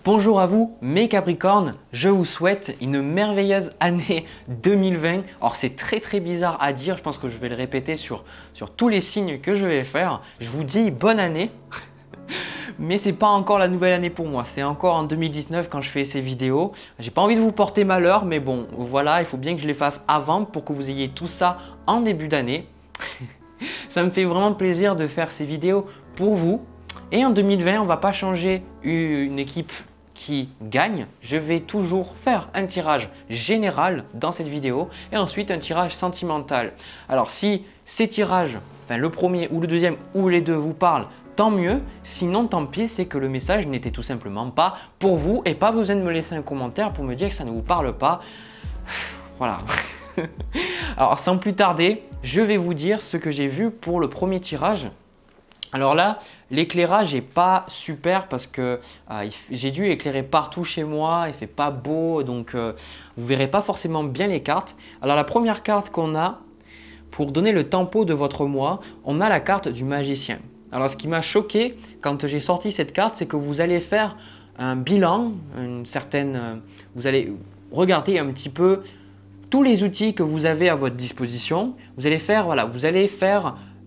Bonjour à vous mes Capricornes, je vous souhaite une merveilleuse année 2020. Alors c'est très bizarre à dire, je pense que je vais le répéter sur tous les signes que je vais faire. Je vous dis bonne année, mais ce n'est pas encore la nouvelle année pour moi, c'est encore en 2019 quand je fais ces vidéos. J'ai pas envie de vous porter malheur, mais bon voilà, il faut bien que je les fasse avant pour que vous ayez tout ça en début d'année. Ça me fait vraiment plaisir de faire ces vidéos pour vous. Et en 2020, on ne va pas changer une équipe qui gagne. Je vais toujours faire un tirage général dans cette vidéo et ensuite un tirage sentimental. Alors si ces tirages, enfin le premier ou le deuxième ou les deux vous parlent, tant mieux. Sinon, tant pis, c'est que le message n'était tout simplement pas pour vous et pas besoin de me laisser un commentaire pour me dire que ça ne vous parle pas. Voilà. Alors sans plus tarder, je vais vous dire ce que j'ai vu pour le premier tirage. Alors là, l'éclairage n'est pas super parce que j'ai dû éclairer partout chez moi, il ne fait pas beau, donc vous ne verrez pas forcément bien les cartes. Alors la première carte qu'on a, pour donner le tempo de votre mois, on a la carte du magicien. Alors ce qui m'a choqué quand j'ai sorti cette carte, c'est que vous allez faire un bilan, vous allez regarder un petit peu tous les outils que vous avez à votre disposition. Vous allez faire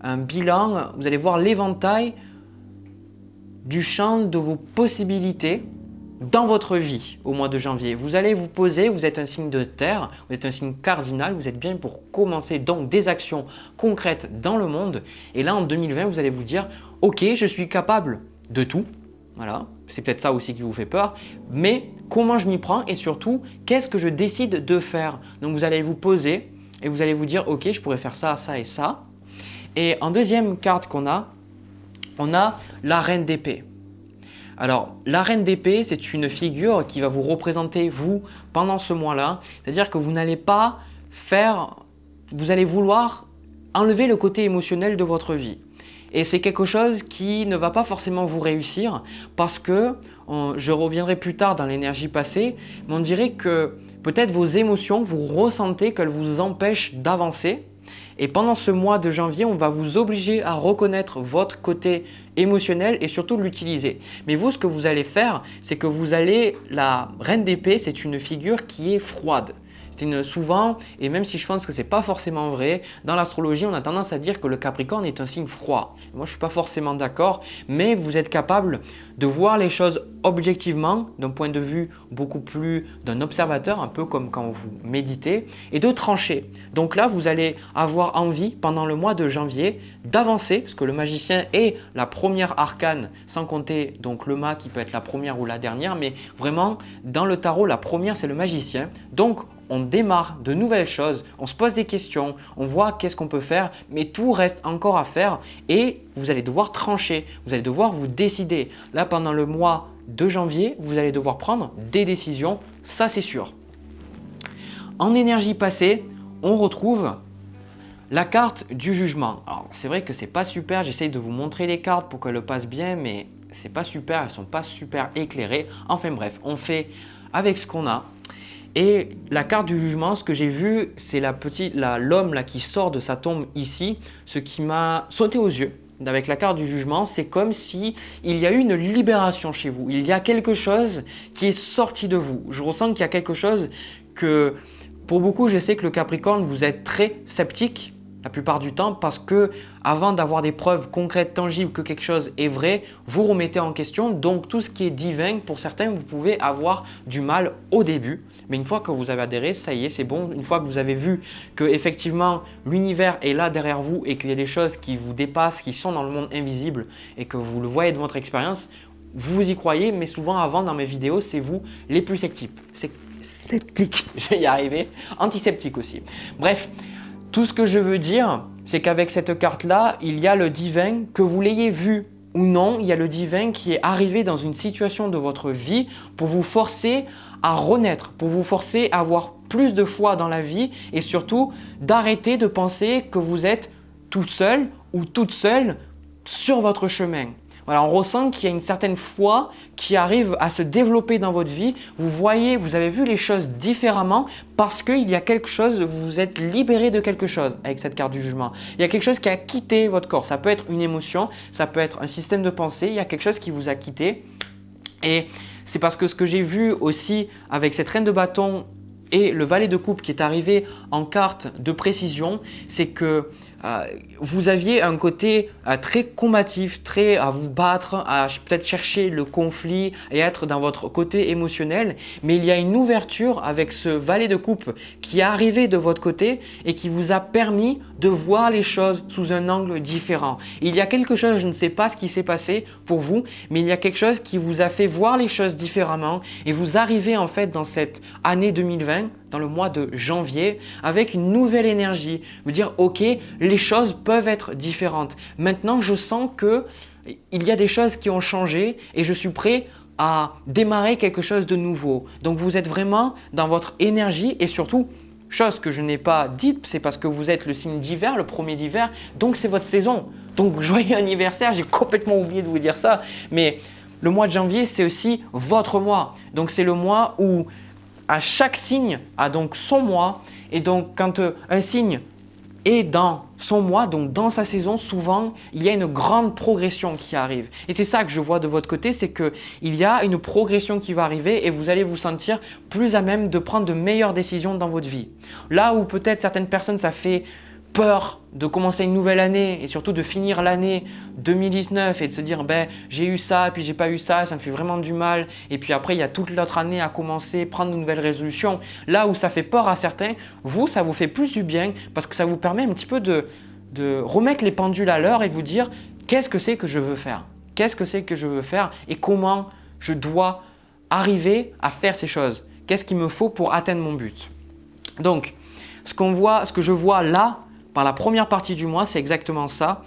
un bilan, vous allez voir l'éventail du champ de vos possibilités dans votre vie au mois de janvier. Vous allez vous poser, vous êtes un signe de terre, vous êtes un signe cardinal, vous êtes bien pour commencer donc des actions concrètes dans le monde. Et là en 2020, vous allez vous dire « Ok, je suis capable de tout ». Voilà, c'est peut-être ça aussi qui vous fait peur, mais comment je m'y prends et surtout, qu'est-ce que je décide de faire? Donc vous allez vous poser et vous allez vous dire « Ok, je pourrais faire ça, ça et ça ». Et en deuxième carte qu'on a, on a la reine d'épée. Alors, la reine d'épée, c'est une figure qui va vous représenter vous pendant ce mois-là. C'est-à-dire que vous n'allez pas vous allez vouloir enlever le côté émotionnel de votre vie. Et c'est quelque chose qui ne va pas forcément vous réussir parce que, je reviendrai plus tard dans l'énergie passée, mais on dirait que peut-être vos émotions, vous ressentez qu'elles vous empêchent d'avancer. Et pendant ce mois de janvier, on va vous obliger à reconnaître votre côté émotionnel et surtout l'utiliser. Mais vous, ce que vous allez faire, c'est que la reine d'épée, c'est une figure qui est froide. Souvent, et même si je pense que ce n'est pas forcément vrai, dans l'astrologie, on a tendance à dire que le Capricorne est un signe froid. Moi, je ne suis pas forcément d'accord, mais vous êtes capable de voir les choses objectivement, d'un point de vue beaucoup plus d'un observateur, un peu comme quand vous méditez, et de trancher. Donc là, vous allez avoir envie, pendant le mois de janvier, d'avancer, parce que le magicien est la première arcane, sans compter donc le mât qui peut être la première ou la dernière, mais vraiment, dans le tarot, la première, c'est le magicien. Donc, on démarre de nouvelles choses, on se pose des questions, on voit qu'est-ce qu'on peut faire, mais tout reste encore à faire et vous allez devoir trancher, vous allez devoir vous décider. Là, pendant le mois de janvier, vous allez devoir prendre des décisions, ça c'est sûr. En énergie passée, on retrouve la carte du jugement. Alors, c'est vrai que c'est pas super, j'essaye de vous montrer les cartes pour qu'elles passent bien, mais c'est pas super, elles sont pas super éclairées. Enfin bref, on fait avec ce qu'on a. Et la carte du jugement, ce que j'ai vu, c'est l'homme qui sort de sa tombe ici. Ce qui m'a sauté aux yeux avec la carte du jugement, c'est comme si il y a eu une libération chez vous. Il y a quelque chose qui est sorti de vous. Je ressens qu'il y a quelque chose que, pour beaucoup, je sais que le Capricorne, vous êtes très sceptique la plupart du temps parce que avant d'avoir des preuves concrètes, tangibles que quelque chose est vrai, vous remettez en question. Donc tout ce qui est divin, pour certains, vous pouvez avoir du mal au début. Mais une fois que vous avez adhéré, ça y est, c'est bon. Une fois que vous avez vu que effectivement l'univers est là derrière vous et qu'il y a des choses qui vous dépassent, qui sont dans le monde invisible et que vous le voyez de votre expérience, vous y croyez. Mais souvent avant dans mes vidéos, c'est vous les plus sceptiques. Je vais y arriver. Antisceptiques aussi. Bref. Tout ce que je veux dire, c'est qu'avec cette carte-là, il y a le divin, que vous l'ayez vu ou non, il y a le divin qui est arrivé dans une situation de votre vie pour vous forcer à renaître, pour vous forcer à avoir plus de foi dans la vie et surtout d'arrêter de penser que vous êtes tout seul ou toute seule sur votre chemin. Voilà, on ressent qu'il y a une certaine foi qui arrive à se développer dans votre vie. Vous avez vu les choses différemment parce qu'il y a quelque chose, vous vous êtes libéré de quelque chose avec cette carte du jugement. Il y a quelque chose qui a quitté votre corps. Ça peut être une émotion, ça peut être un système de pensée. Il y a quelque chose qui vous a quitté. Et c'est parce que ce que j'ai vu aussi avec cette reine de bâton et le valet de coupe qui est arrivé en carte de précision, c'est que vous aviez un côté très combatif, très à vous battre, à peut-être chercher le conflit et être dans votre côté émotionnel. Mais il y a une ouverture avec ce valet de coupe qui est arrivé de votre côté et qui vous a permis de voir les choses sous un angle différent. Il y a quelque chose, je ne sais pas ce qui s'est passé pour vous, mais il y a quelque chose qui vous a fait voir les choses différemment et vous arrivez en fait dans cette année 2020, dans le mois de janvier, avec une nouvelle énergie. Me dire, ok, les choses peuvent être différentes. Maintenant, je sens qu'il y a des choses qui ont changé et je suis prêt à démarrer quelque chose de nouveau. Donc, vous êtes vraiment dans votre énergie et surtout, chose que je n'ai pas dite, c'est parce que vous êtes le signe d'hiver, le premier d'hiver, donc c'est votre saison. Donc, joyeux anniversaire, j'ai complètement oublié de vous dire ça, mais le mois de janvier, c'est aussi votre mois. Donc, c'est le mois où chaque signe a donc son mois et donc quand un signe est dans son mois, donc dans sa saison, souvent il y a une grande progression qui arrive. Et c'est ça que je vois de votre côté, c'est qu'il y a une progression qui va arriver et vous allez vous sentir plus à même de prendre de meilleures décisions dans votre vie. Là où peut-être certaines personnes, ça fait peur de commencer une nouvelle année et surtout de finir l'année 2019 et de se dire j'ai eu ça et puis j'ai pas eu ça, ça me fait vraiment du mal et puis après il y a toute l'autre année à commencer, prendre de nouvelles résolutions. Là où ça fait peur à certains, vous ça vous fait plus du bien parce que ça vous permet un petit peu de remettre les pendules à l'heure et de vous dire qu'est-ce que c'est que je veux faire, qu'est-ce que c'est que je veux faire et comment je dois arriver à faire ces choses, qu'est-ce qu'il me faut pour atteindre mon but. Donc ce que je vois là par la première partie du mois, c'est exactement ça.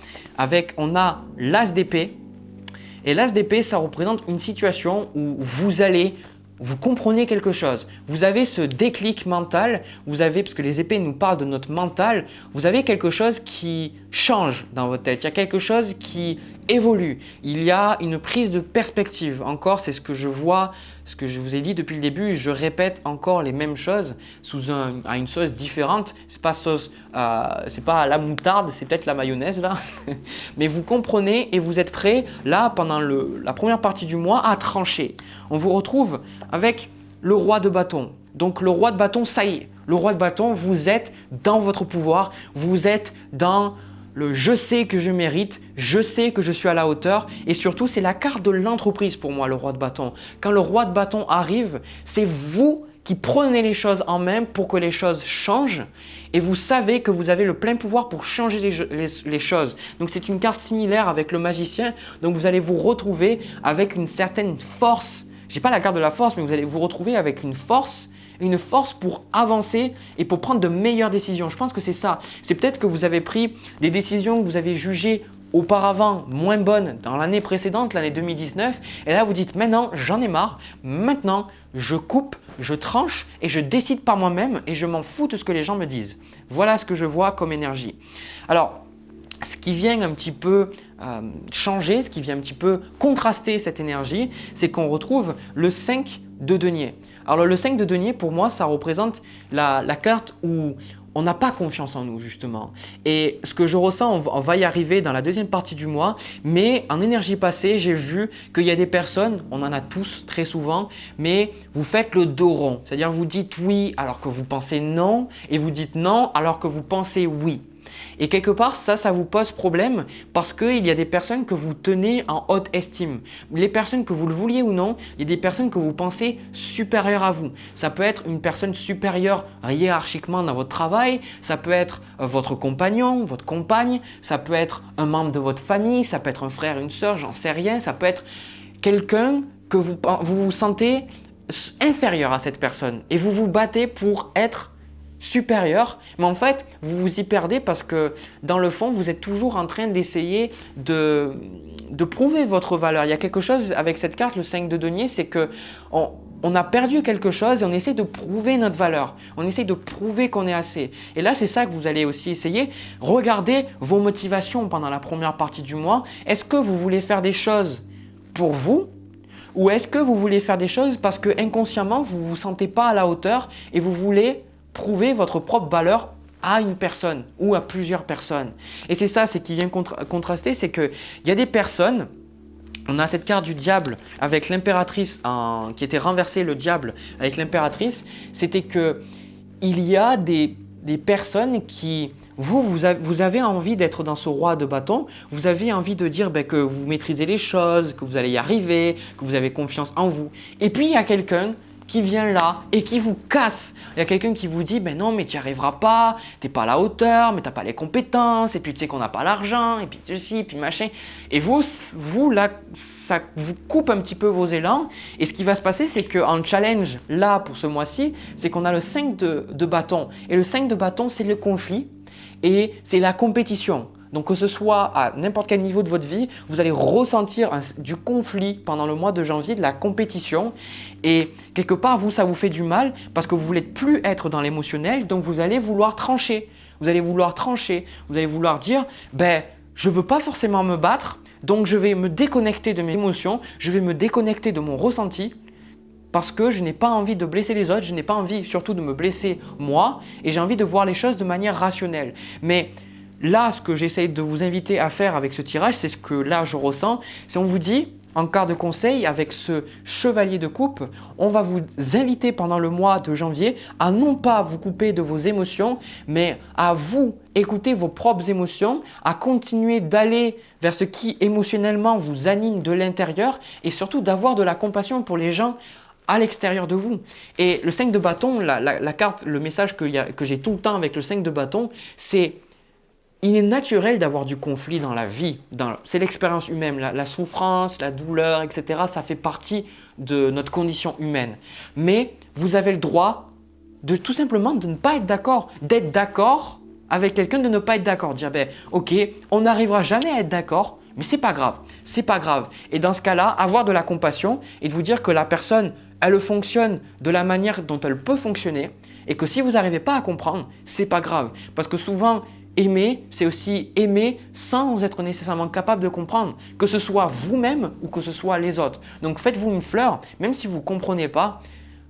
On a l'as d'épée. Et l'as d'épée, ça représente une situation où vous comprenez quelque chose. Vous avez ce déclic mental. Parce que les épées nous parlent de notre mental, vous avez quelque chose qui change dans votre tête. Il y a quelque chose qui évolue. Il y a une prise de perspective. Encore, c'est ce que je vois, ce que je vous ai dit depuis le début. Je répète encore les mêmes choses à une sauce différente. C'est pas la moutarde, c'est peut-être la mayonnaise là. Mais vous comprenez et vous êtes prêts là pendant la première partie du mois à trancher. On vous retrouve avec le roi de bâton. Donc le roi de bâton, ça y est. Le roi de bâton, vous êtes dans votre pouvoir. Vous êtes dans le je sais que je mérite, je sais que je suis à la hauteur et surtout c'est la carte de l'entreprise pour moi le roi de bâton. Quand le roi de bâton arrive, c'est vous qui prenez les choses en main pour que les choses changent et vous savez que vous avez le plein pouvoir pour changer les choses. Donc c'est une carte similaire avec le magicien, donc vous allez vous retrouver avec une certaine force. Je n'ai pas la carte de la force, mais vous allez vous retrouver avec une force pour avancer et pour prendre de meilleures décisions. Je pense que c'est ça. C'est peut-être que vous avez pris des décisions que vous avez jugées auparavant moins bonnes dans l'année précédente, l'année 2019. Et là, vous dites maintenant, j'en ai marre. Maintenant, je coupe, je tranche et je décide par moi-même et je m'en fous de ce que les gens me disent. Voilà ce que je vois comme énergie. Alors, ce qui vient un petit peu changer, ce qui vient un petit peu contraster cette énergie, c'est qu'on retrouve le 5 de denier. Alors le 5 de denier, pour moi, ça représente la carte où on n'a pas confiance en nous justement. Et ce que je ressens, on va y arriver dans la deuxième partie du mois, mais en énergie passée, j'ai vu qu'il y a des personnes, on en a tous très souvent, mais vous faites le dos rond. C'est-à-dire vous dites oui alors que vous pensez non et vous dites non alors que vous pensez oui. Et quelque part, ça vous pose problème parce qu'il y a des personnes que vous tenez en haute estime. Les personnes que vous le vouliez ou non, il y a des personnes que vous pensez supérieures à vous. Ça peut être une personne supérieure hiérarchiquement dans votre travail, ça peut être votre compagnon, votre compagne, ça peut être un membre de votre famille, ça peut être un frère, une sœur, j'en sais rien, ça peut être quelqu'un que vous sentez inférieur à cette personne et vous vous battez pour être supérieur, mais en fait, vous vous y perdez parce que dans le fond, vous êtes toujours en train d'essayer de prouver votre valeur. Il y a quelque chose avec cette carte, le 5 de denier, c'est qu'on a perdu quelque chose et on essaie de prouver notre valeur. On essaie de prouver qu'on est assez. Et là, c'est ça que vous allez aussi essayer. Regardez vos motivations pendant la première partie du mois. Est-ce que vous voulez faire des choses pour vous? Ou est-ce que vous voulez faire des choses parce que inconsciemment, vous ne vous sentez pas à la hauteur et vous voulez prouver votre propre valeur à une personne ou à plusieurs personnes. Et c'est ça, c'est qui vient contraster, c'est qu'il y a des personnes on a cette carte du diable avec l'impératrice qui était renversée, le diable avec l'impératrice. C'était que il y a des personnes qui, vous avez envie d'être dans ce roi de bâton, vous avez envie de dire que vous maîtrisez les choses, que vous allez y arriver, que vous avez confiance en vous. Et puis il y a quelqu'un qui vient là et qui vous casse. Il y a quelqu'un qui vous dit non mais tu n'y arriveras pas, tu n'es pas à la hauteur, mais tu n'as pas les compétences, et puis tu sais qu'on n'a pas l'argent, et puis ceci, puis machin. Et vous là, ça vous coupe un petit peu vos élans. Et ce qui va se passer, c'est qu'en challenge, là pour ce mois-ci, c'est qu'on a le 5 de bâton. Et le 5 de bâton, c'est le conflit et c'est la compétition. Donc que ce soit à n'importe quel niveau de votre vie, vous allez ressentir du conflit pendant le mois de janvier, de la compétition. Et quelque part, ça vous fait du mal parce que vous ne voulez plus être dans l'émotionnel, donc vous allez vouloir trancher. Vous allez vouloir dire, je ne veux pas forcément me battre, donc je vais me déconnecter de mes émotions, je vais me déconnecter de mon ressenti. Parce que je n'ai pas envie de blesser les autres, je n'ai pas envie surtout de me blesser moi, et j'ai envie de voir les choses de manière rationnelle. Mais là, ce que j'essaye de vous inviter à faire avec ce tirage, c'est ce que là je ressens, c'est on vous dit, en carte de conseil, avec ce chevalier de coupe, on va vous inviter pendant le mois de janvier à non pas vous couper de vos émotions, mais à vous écouter vos propres émotions, à continuer d'aller vers ce qui émotionnellement vous anime de l'intérieur et surtout d'avoir de la compassion pour les gens à l'extérieur de vous. Et le 5 de bâton, la carte, le message que j'ai tout le temps avec le 5 de bâton, c'est il est naturel d'avoir du conflit dans la vie. C'est l'expérience humaine, la souffrance, la douleur, etc. Ça fait partie de notre condition humaine. Mais vous avez le droit de tout simplement de ne pas être d'accord, d'être d'accord avec quelqu'un, de ne pas être d'accord. Dire ok, on n'arrivera jamais à être d'accord, mais c'est pas grave, c'est pas grave. Et dans ce cas-là, avoir de la compassion et de vous dire que la personne, elle fonctionne de la manière dont elle peut fonctionner et que si vous n'arrivez pas à comprendre, c'est pas grave. Parce que souvent, aimer, c'est aussi aimer sans être nécessairement capable de comprendre, que ce soit vous-même ou que ce soit les autres. Donc faites-vous une fleur, même si vous ne comprenez pas,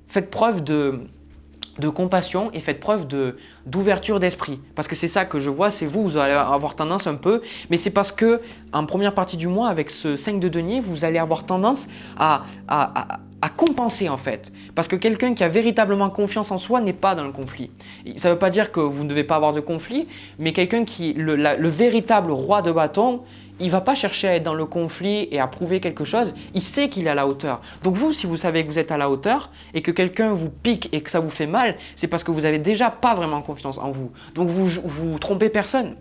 faites preuve de compassion et faites preuve d'ouverture d'esprit. Parce que c'est ça que je vois, c'est vous allez avoir tendance un peu, mais c'est parce que en première partie du mois, avec ce 5 de denier, vous allez avoir tendance à compenser en fait. Parce que quelqu'un qui a véritablement confiance en soi n'est pas dans le conflit. Ça ne veut pas dire que vous ne devez pas avoir de conflit, mais quelqu'un qui, le véritable roi de bâton, il ne va pas chercher à être dans le conflit et à prouver quelque chose, il sait qu'il est à la hauteur. Donc vous, si vous savez que vous êtes à la hauteur et que quelqu'un vous pique et que ça vous fait mal, c'est parce que vous n'avez déjà pas vraiment confiance en vous. Donc vous trompez personne.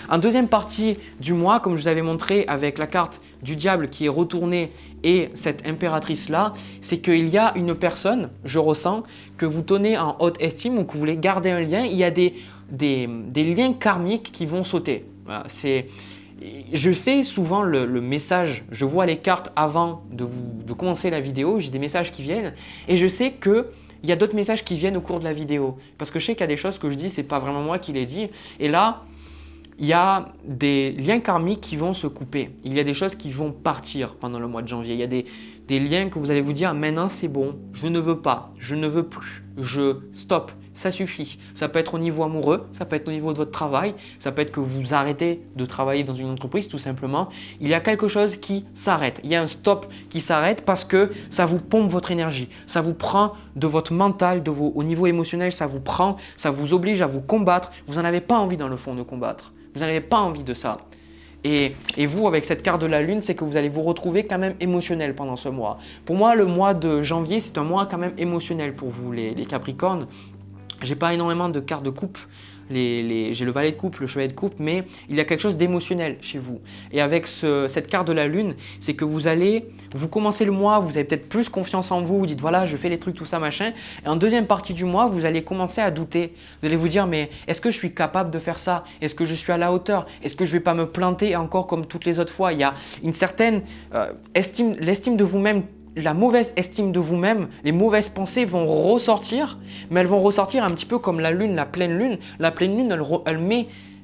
En deuxième partie du mois, comme je vous avais montré avec la carte du diable qui est retournée et cette impératrice-là, c'est qu'il y a une personne, je ressens, que vous tenez en haute estime ou que vous voulez garder un lien. Il y a des liens karmiques qui vont sauter. Voilà, je fais souvent le message, je vois les cartes avant de commencer la vidéo, j'ai des messages qui viennent et je sais qu'il y a d'autres messages qui viennent au cours de la vidéo. Parce que je sais qu'il y a des choses que je dis, ce n'est pas vraiment moi qui les dis. Et là, il y a des liens karmiques qui vont se couper. Il y a des choses qui vont partir pendant le mois de janvier. Il y a des liens que vous allez vous dire, maintenant c'est bon, je ne veux pas, je ne veux plus, je stop. Ça suffit. Ça peut être au niveau amoureux, ça peut être au niveau de votre travail, ça peut être que vous arrêtez de travailler dans une entreprise tout simplement. Il y a quelque chose qui s'arrête. Il y a un stop qui s'arrête parce que ça vous pompe votre énergie. Ça vous prend de votre mental, au niveau émotionnel, ça vous prend, ça vous oblige à vous combattre. Vous n'en avez pas envie dans le fond de combattre. Vous n'avez pas envie de ça. Et vous, avec cette carte de la lune, c'est que vous allez vous retrouver quand même émotionnel pendant ce mois. Pour moi, le mois de janvier, c'est un mois quand même émotionnel pour vous, les Capricornes. J'ai pas énormément de cartes de coupe, j'ai le valet de coupe, le chevalier de coupe, mais il y a quelque chose d'émotionnel chez vous. Et avec cette carte de la lune, c'est que vous commencez le mois, vous avez peut-être plus confiance en vous, vous dites voilà, je fais les trucs, tout ça, machin. Et en deuxième partie du mois, vous allez commencer à douter. Vous allez vous dire mais est-ce que je suis capable de faire ça? Est-ce que je suis à la hauteur? Est-ce que je ne vais pas me planter encore comme toutes les autres fois? Il y a une certaine l'estime de vous-même. La mauvaise estime de vous-même, les mauvaises pensées vont ressortir, mais elles vont ressortir un petit peu comme la lune, la pleine lune. La pleine lune,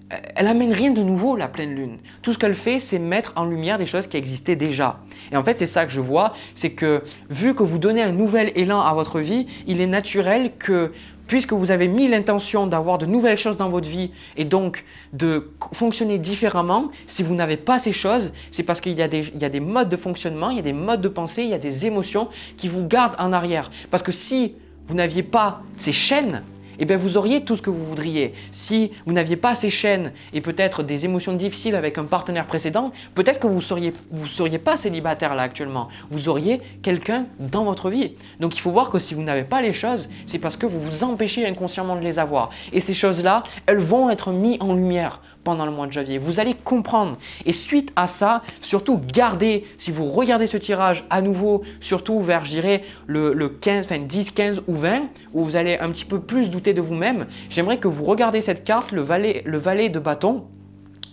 elle amène rien de nouveau, la pleine lune. Tout ce qu'elle fait, c'est mettre en lumière des choses qui existaient déjà. Et en fait, c'est ça que je vois, c'est que vu que vous donnez un nouvel élan à votre vie, il est naturel que, puisque vous avez mis l'intention d'avoir de nouvelles choses dans votre vie et donc de fonctionner différemment, si vous n'avez pas ces choses, c'est parce qu'il y a des modes de fonctionnement, il y a des modes de pensée, il y a des émotions qui vous gardent en arrière. Parce que si vous n'aviez pas ces chaînes, eh bien vous auriez tout ce que vous voudriez. Si vous n'aviez pas ces chaînes et peut-être des émotions difficiles avec un partenaire précédent, peut-être que vous seriez pas célibataire là actuellement. Vous auriez quelqu'un dans votre vie. Donc il faut voir que si vous n'avez pas les choses, c'est parce que vous vous empêchez inconsciemment de les avoir. Et ces choses-là, elles vont être mises en lumière pendant le mois de janvier. Vous allez comprendre. Et suite à ça, surtout gardez, si vous regardez ce tirage à nouveau, surtout vers, je dirais, le 15, enfin 10, 15 ou 20, où vous allez un petit peu plus douter de vous-même, j'aimerais que vous regardez cette carte, le valet de bâton.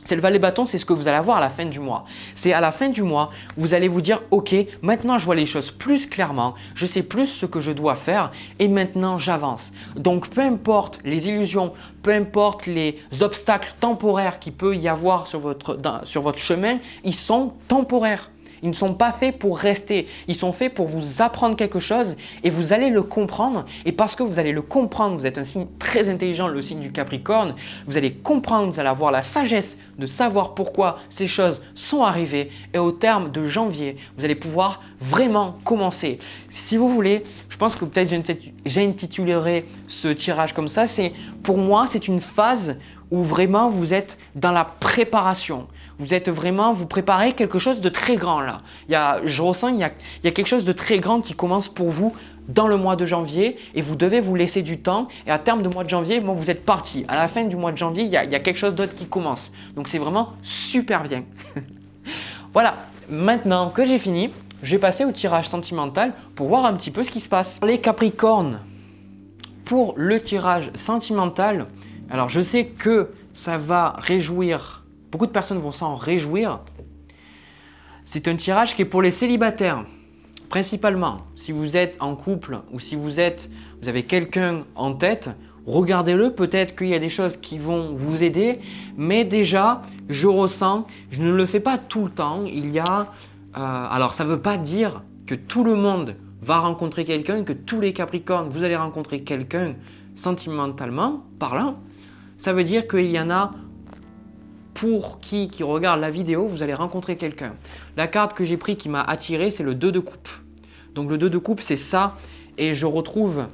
C'est le valet bâton, c'est ce que vous allez avoir à la fin du mois. C'est à la fin du mois, vous allez vous dire, ok, maintenant je vois les choses plus clairement, je sais plus ce que je dois faire et maintenant j'avance. Donc peu importe les illusions, peu importe les obstacles temporaires qu'il peut y avoir sur votre chemin, ils sont temporaires. Ils ne sont pas faits pour rester, ils sont faits pour vous apprendre quelque chose et vous allez le comprendre. Et parce que vous allez le comprendre, vous êtes un signe très intelligent, le signe du Capricorne, vous allez comprendre, vous allez avoir la sagesse de savoir pourquoi ces choses sont arrivées. Et au terme de janvier, vous allez pouvoir vraiment commencer. Si vous voulez, je pense que peut-être j'intitulerai ce tirage comme ça, pour moi, c'est une phase où vraiment vous êtes dans la préparation. Vous préparez quelque chose de très grand là. Je ressens qu'il y a quelque chose de très grand qui commence pour vous dans le mois de janvier et vous devez vous laisser du temps et à terme du mois de janvier, bon, vous êtes parti. À la fin du mois de janvier, il y a quelque chose d'autre qui commence. Donc c'est vraiment super bien. Voilà, maintenant que j'ai fini, je vais passer au tirage sentimental pour voir un petit peu ce qui se passe. Les Capricornes, pour le tirage sentimental, alors je sais que ça va réjouir, beaucoup de personnes vont s'en réjouir. C'est un tirage qui est pour les célibataires, principalement. Si vous êtes en couple ou si vous avez quelqu'un en tête, regardez-le, peut-être qu'il y a des choses qui vont vous aider, mais déjà, je ressens, je ne le fais pas tout le temps, alors ça ne veut pas dire que tout le monde va rencontrer quelqu'un, que tous les Capricornes, vous allez rencontrer quelqu'un sentimentalement parlant. Ça veut dire qu'il y en a pour qui regarde la vidéo, vous allez rencontrer quelqu'un. La carte que j'ai prise qui m'a attiré, c'est le 2 de coupe. Donc le 2 de coupe, c'est ça. Et je retrouve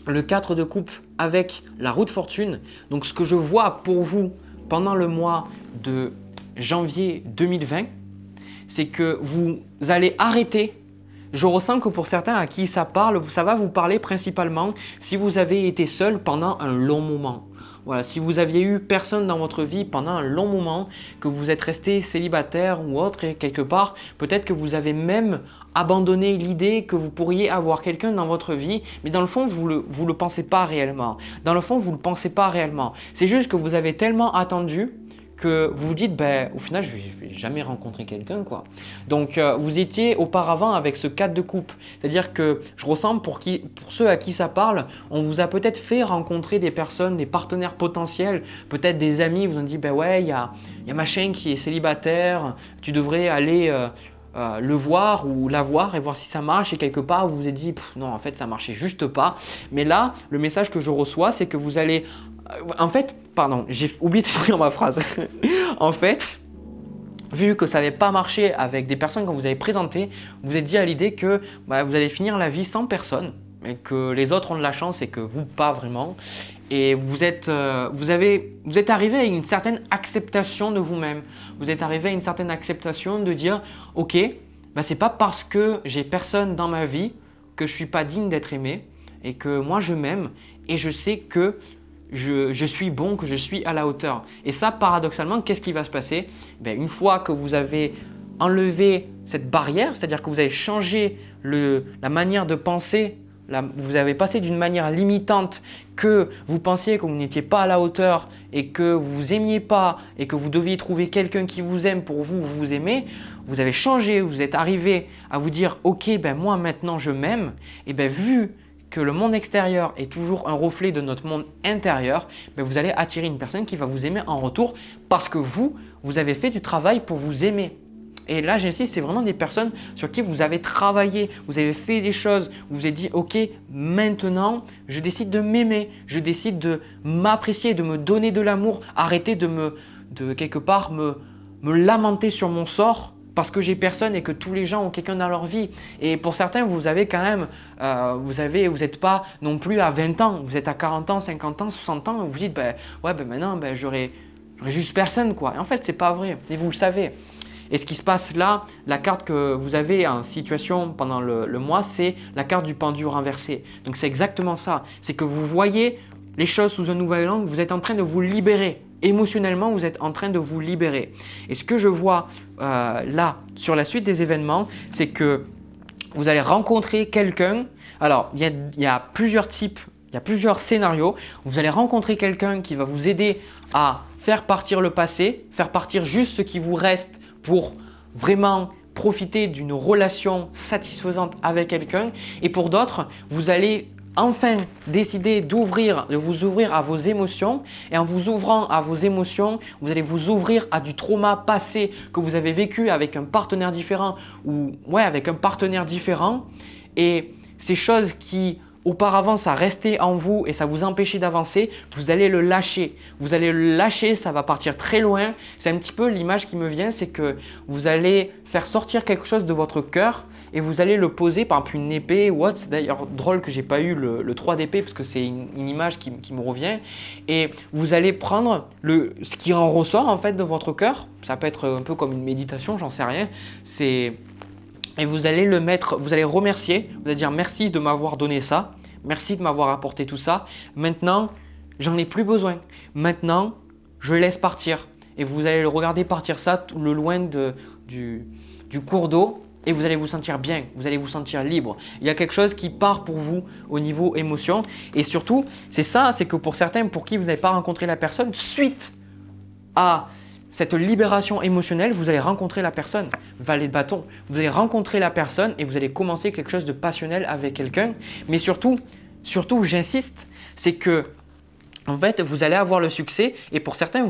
le 4 de coupe avec la roue de fortune. Donc ce que je vois pour vous pendant le mois de janvier 2020, c'est que vous allez arrêter. Je ressens que pour certains à qui ça parle, ça va vous parler principalement si vous avez été seul pendant un long moment. Voilà, si vous aviez eu personne dans votre vie pendant un long moment, que vous êtes resté célibataire ou autre, et quelque part, peut-être que vous avez même abandonné l'idée que vous pourriez avoir quelqu'un dans votre vie, mais dans le fond, vous le pensez pas réellement. Dans le fond, vous le pensez pas réellement. C'est juste que vous avez tellement attendu que vous vous dites, au final, je vais jamais rencontrer quelqu'un, quoi. Donc, vous étiez auparavant avec ce 4 de coupe. C'est-à-dire que je ressens pour ceux à qui ça parle, on vous a peut-être fait rencontrer des personnes, des partenaires potentiels, peut-être des amis, vous ont dit, ouais, il y a machin qui est célibataire, tu devrais aller le voir ou la voir et voir si ça marche. Et quelque part, vous vous êtes dit, non, en fait, ça marchait juste pas. Mais là, le message que je reçois, c'est que vous allez… En fait, pardon, j'ai oublié de finir ma phrase. En fait, vu que ça n'avait pas marché avec des personnes que vous avez présentées, vous êtes dit à l'idée que vous allez finir la vie sans personne et que les autres ont de la chance et que vous, pas vraiment. Et vous êtes arrivé à une certaine acceptation de vous-même. Vous êtes arrivé à une certaine acceptation de dire « Ok, c'est pas parce que j'ai personne dans ma vie que je suis pas digne d'être aimé et que moi je m'aime et je sais que je suis bon, que je suis à la hauteur. » Et ça, paradoxalement, qu'est-ce qui va se passer? Une fois que vous avez enlevé cette barrière, c'est-à-dire que vous avez changé la manière de penser, vous avez passé d'une manière limitante que vous pensiez que vous n'étiez pas à la hauteur et que vous vous aimiez pas et que vous deviez trouver quelqu'un qui vous aime pour vous aimer, vous avez changé, vous êtes arrivé à vous dire « Ok, moi maintenant je m'aime » et vu que le monde extérieur est toujours un reflet de notre monde intérieur, ben vous allez attirer une personne qui va vous aimer en retour parce que vous avez fait du travail pour vous aimer. Et là, j'insiste, c'est vraiment des personnes sur qui vous avez travaillé, vous avez fait des choses, vous vous êtes dit « Ok, maintenant, je décide de m'aimer, je décide de m'apprécier, de me donner de l'amour, arrêter de quelque part me lamenter sur mon sort parce que j'ai personne et que tous les gens ont quelqu'un dans leur vie. » Et pour certains, vous avez quand même, vous n'êtes pas non plus à 20 ans, vous êtes à 40 ans, 50 ans, 60 ans, et vous vous dites « Ouais, maintenant, j'aurais juste personne. » quoi. Et en fait, ce n'est pas vrai et vous le savez. Et ce qui se passe là, la carte que vous avez en situation pendant le mois, c'est la carte du pendu renversé. Donc c'est exactement ça. C'est que vous voyez les choses sous un nouvel angle, vous êtes en train de vous libérer. Émotionnellement, vous êtes en train de vous libérer. Et ce que je vois là, sur la suite des événements, c'est que vous allez rencontrer quelqu'un. Alors, il y a plusieurs types, il y a plusieurs scénarios. Vous allez rencontrer quelqu'un qui va vous aider à faire partir le passé, faire partir juste ce qui vous reste pour vraiment profiter d'une relation satisfaisante avec quelqu'un. Et pour d'autres, vous allez enfin décider de vous ouvrir à vos émotions. Et en vous ouvrant à vos émotions, vous allez vous ouvrir à du trauma passé que vous avez vécu avec un partenaire différent avec un partenaire différent. Et ces choses qui auparavant, ça restait en vous et ça vous empêchait d'avancer, vous allez le lâcher. Vous allez le lâcher, ça va partir très loin. C'est un petit peu l'image qui me vient, c'est que vous allez faire sortir quelque chose de votre cœur et vous allez le poser, par exemple une épée ou autre. C'est d'ailleurs drôle que je n'ai pas eu le 3 d'épée parce que c'est une image qui me revient. Et vous allez prendre ce qui en ressort en fait de votre cœur. Ça peut être un peu comme une méditation, j'en sais rien. Et vous allez vous allez remercier, vous allez dire merci de m'avoir donné ça, merci de m'avoir apporté tout ça. Maintenant, j'en ai plus besoin. Maintenant, je laisse partir. Et vous allez le regarder partir ça le loin du cours d'eau et vous allez vous sentir bien, vous allez vous sentir libre. Il y a quelque chose qui part pour vous au niveau émotion. Et surtout, c'est que pour certains pour qui vous n'avez pas rencontré la personne, suite à cette libération émotionnelle, vous allez rencontrer la personne, valet de bâton. Vous allez rencontrer la personne et vous allez commencer quelque chose de passionnel avec quelqu'un. Mais surtout, j'insiste, c'est que en fait, vous allez avoir le succès et pour certains,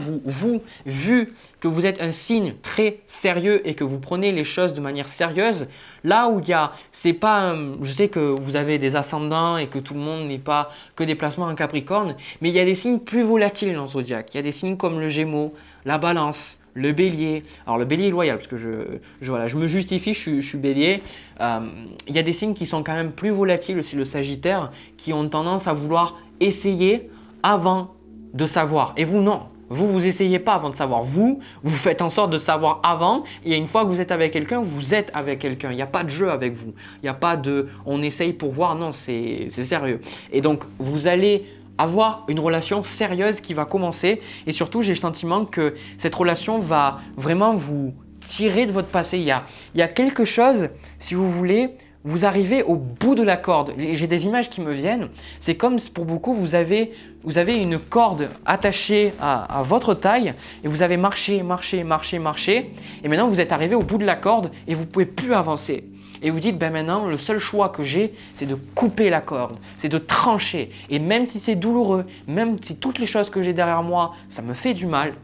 vu que vous êtes un signe très sérieux et que vous prenez les choses de manière sérieuse, là où je sais que vous avez des ascendants et que tout le monde n'est pas que des placements en Capricorne, mais il y a des signes plus volatiles dans le zodiaque. Il y a des signes comme le Gémeaux, la Balance, le Bélier. Alors le Bélier est loyal parce que je me justifie, je suis Bélier. Il y a des signes qui sont quand même plus volatiles, aussi le Sagittaire, qui ont tendance à vouloir essayer avant de savoir. Et vous, non. Vous essayez pas avant de savoir. Vous faites en sorte de savoir avant. Et une fois que vous êtes avec quelqu'un, vous êtes avec quelqu'un. Il n'y a pas de jeu avec vous. Il n'y a pas de « on essaye pour voir ». Non, c'est sérieux. Et donc, vous allez avoir une relation sérieuse qui va commencer. Et surtout, j'ai le sentiment que cette relation va vraiment vous tirer de votre passé. Il y a quelque chose, si vous voulez, vous arrivez au bout de la corde. J'ai des images qui me viennent. C'est comme pour beaucoup, vous avez une corde attachée à votre taille et vous avez marché. Et maintenant, vous êtes arrivé au bout de la corde et vous ne pouvez plus avancer. Et vous dites, maintenant, le seul choix que j'ai, c'est de couper la corde, c'est de trancher. Et même si c'est douloureux, même si toutes les choses que j'ai derrière moi, ça me fait du mal,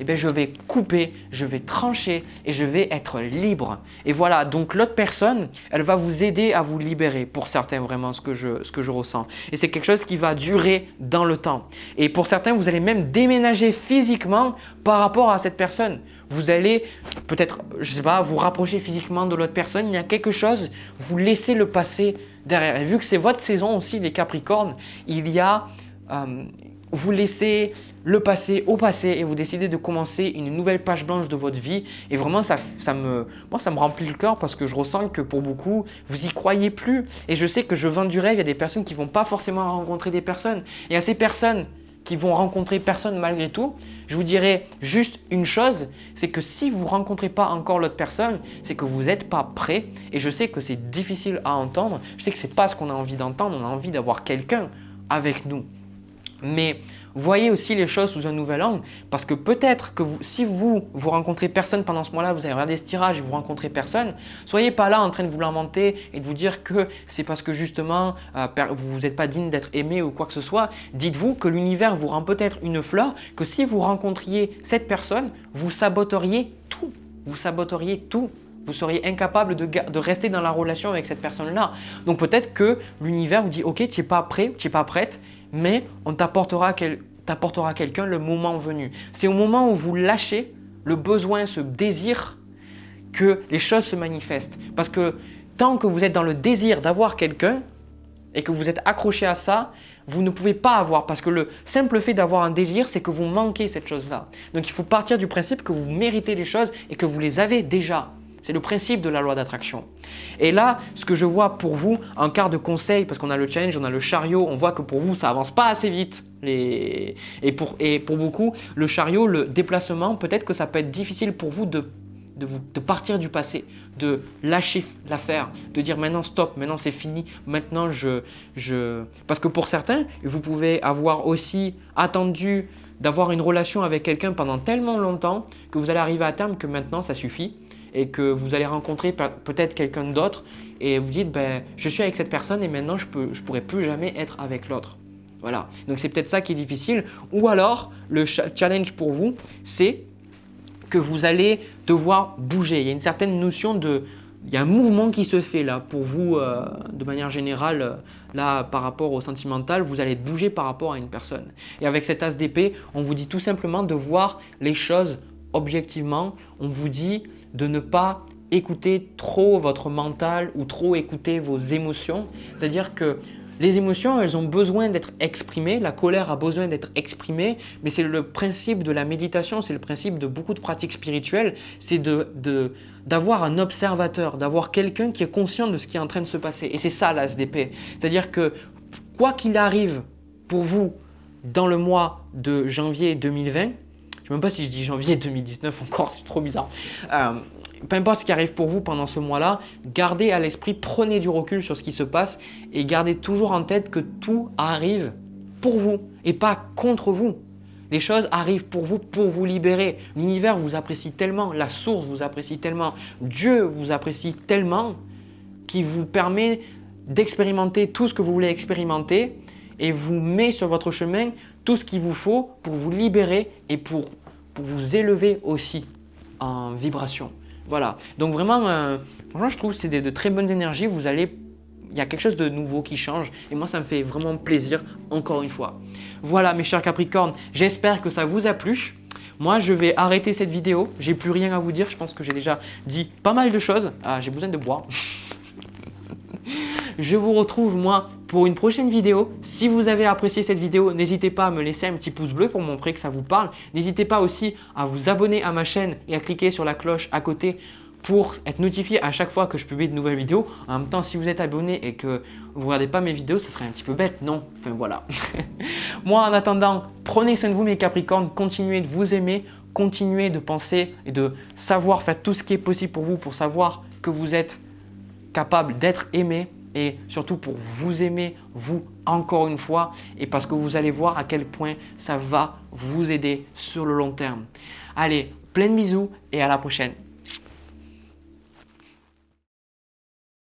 je vais couper, je vais trancher et je vais être libre. Et voilà, donc l'autre personne, elle va vous aider à vous libérer pour certains, vraiment, ce que je ressens. Et c'est quelque chose qui va durer dans le temps. Et pour certains, vous allez même déménager physiquement par rapport à cette personne. Vous allez peut-être, vous rapprocher physiquement de l'autre personne. Il y a quelque chose, vous laissez le passé derrière. Et vu que c'est votre saison aussi, les Capricornes, vous laissez le passé au passé et vous décidez de commencer une nouvelle page blanche de votre vie. Et vraiment, ça me remplit le cœur parce que je ressens que pour beaucoup, vous y croyez plus. Et je sais que je vends du rêve, il y a des personnes qui ne vont pas forcément rencontrer des personnes. Et à ces personnes qui vont rencontrer personne malgré tout, je vous dirais juste une chose, c'est que si vous ne rencontrez pas encore l'autre personne, c'est que vous n'êtes pas prêt. Et je sais que c'est difficile à entendre, je sais que ce n'est pas ce qu'on a envie d'entendre, on a envie d'avoir quelqu'un avec nous. Mais voyez aussi les choses sous un nouvel angle parce que peut-être que si vous rencontrez personne pendant ce mois-là, vous allez regarder ce tirage et vous rencontrez personne, soyez pas là en train de vous lamenter et de vous dire que c'est parce que justement vous n'êtes pas digne d'être aimé ou quoi que ce soit. Dites-vous que l'univers vous rend peut-être une fleur, que si vous rencontriez cette personne, vous saboteriez tout. Vous saboteriez tout. Vous seriez incapable de rester dans la relation avec cette personne-là. Donc peut-être que l'univers vous dit « Ok, tu n'es pas prêt, tu n'es pas prête, mais on t'apportera quelqu'un le moment venu. » C'est au moment où vous lâchez le besoin, ce désir, que les choses se manifestent. Parce que tant que vous êtes dans le désir d'avoir quelqu'un et que vous êtes accroché à ça, vous ne pouvez pas avoir parce que le simple fait d'avoir un désir, c'est que vous manquez cette chose-là. Donc il faut partir du principe que vous méritez les choses et que vous les avez déjà. C'est le principe de la loi d'attraction. Et là, ce que je vois pour vous en quart de conseil, parce qu'on a le challenge, on a le chariot, on voit que pour vous, ça avance pas assez vite. Et pour beaucoup, le chariot, le déplacement, peut-être que ça peut être difficile pour vous de partir du passé, de lâcher l'affaire, de dire maintenant stop, maintenant c'est fini, maintenant Parce que pour certains, vous pouvez avoir aussi attendu d'avoir une relation avec quelqu'un pendant tellement longtemps que vous allez arriver à terme que maintenant ça suffit. Et que vous allez rencontrer peut-être quelqu'un d'autre et vous dites je suis avec cette personne et maintenant je pourrai plus jamais être avec l'autre. Voilà, donc c'est peut-être ça qui est difficile. Ou alors le challenge pour vous, c'est que vous allez devoir bouger. Il y a une certaine notion il y a un mouvement qui se fait là pour vous de manière générale là par rapport au sentimental, vous allez bouger par rapport à une personne. Et avec cet as d'épée, on vous dit tout simplement de voir les choses objectivement. On vous dit de ne pas écouter trop votre mental ou trop écouter vos émotions. C'est-à-dire que les émotions, elles ont besoin d'être exprimées, la colère a besoin d'être exprimée, mais c'est le principe de la méditation, c'est le principe de beaucoup de pratiques spirituelles, c'est d'avoir un observateur, d'avoir quelqu'un qui est conscient de ce qui est en train de se passer. Et c'est ça l'as d'épée. C'est-à-dire que quoi qu'il arrive pour vous dans le mois de janvier 2020, je ne sais même pas si je dis janvier 2019 encore, c'est trop bizarre. Peu importe ce qui arrive pour vous pendant ce mois-là, gardez à l'esprit, prenez du recul sur ce qui se passe et gardez toujours en tête que tout arrive pour vous et pas contre vous. Les choses arrivent pour vous libérer. L'univers vous apprécie tellement, la source vous apprécie tellement, Dieu vous apprécie tellement qu'il vous permet d'expérimenter tout ce que vous voulez expérimenter et vous met sur votre chemin tout ce qu'il vous faut pour vous libérer et pour vous élever aussi en vibration. Voilà, donc vraiment, franchement, je trouve que c'est de très bonnes énergies. Il y a quelque chose de nouveau qui change et moi, ça me fait vraiment plaisir encore une fois. Voilà mes chers Capricornes, j'espère que ça vous a plu. Moi, je vais arrêter cette vidéo. J'ai plus rien à vous dire. Je pense que j'ai déjà dit pas mal de choses. J'ai besoin de boire. Je vous retrouve moi pour une prochaine vidéo. Si vous avez apprécié cette vidéo, n'hésitez pas à me laisser un petit pouce bleu pour montrer que ça vous parle. N'hésitez pas aussi à vous abonner à ma chaîne et à cliquer sur la cloche à côté pour être notifié à chaque fois que je publie de nouvelles vidéos. En même temps, si vous êtes abonné et que vous ne regardez pas mes vidéos, ce serait un petit peu bête, non? Enfin voilà. Moi, en attendant, prenez soin de vous mes Capricornes, continuez de vous aimer, continuez de penser et de savoir faire tout ce qui est possible pour vous pour savoir que vous êtes capable d'être aimé et surtout pour vous aimer, vous encore une fois, et parce que vous allez voir à quel point ça va vous aider sur le long terme. Allez, plein de bisous et à la prochaine.